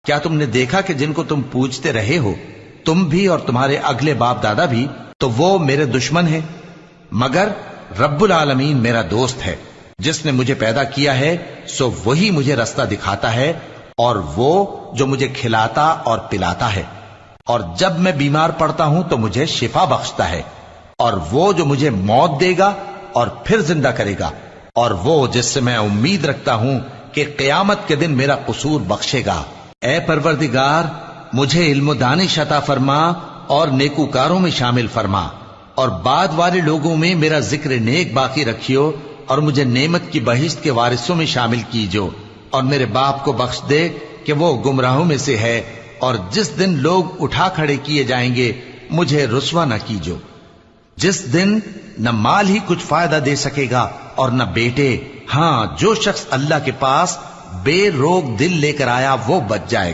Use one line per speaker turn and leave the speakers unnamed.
کیا تم نے دیکھا کہ جن کو تم پوجتے رہے ہو، تم بھی اور تمہارے اگلے باپ دادا بھی، تو وہ میرے دشمن ہیں، مگر رب العالمین میرا دوست ہے۔ جس نے مجھے پیدا کیا ہے سو وہی مجھے رستہ دکھاتا ہے، اور وہ جو مجھے کھلاتا اور پلاتا ہے، اور جب میں بیمار پڑتا ہوں تو مجھے شفا بخشتا ہے، اور وہ جو مجھے موت دے گا اور پھر زندہ کرے گا، اور وہ جس سے میں امید رکھتا ہوں کہ قیامت کے دن میرا قصور بخشے گا۔ اے پروردگار، مجھے علم و دانش عطا فرما اور نیکوکاروں میں شامل فرما، اور بعد والے لوگوں میں میرا ذکر نیک باقی رکھیو، اور مجھے نعمت کی بہشت کے وارثوں میں شامل کیجو، اور میرے باپ کو بخش دے کہ وہ گمراہوں میں سے ہے، اور جس دن لوگ اٹھا کھڑے کیے جائیں گے مجھے رسوا نہ کیجو، جس دن نہ مال ہی کچھ فائدہ دے سکے گا اور نہ بیٹے۔ ہاں، جو شخص اللہ کے پاس بے روک دل لے کر آیا وہ بچ جائے گا۔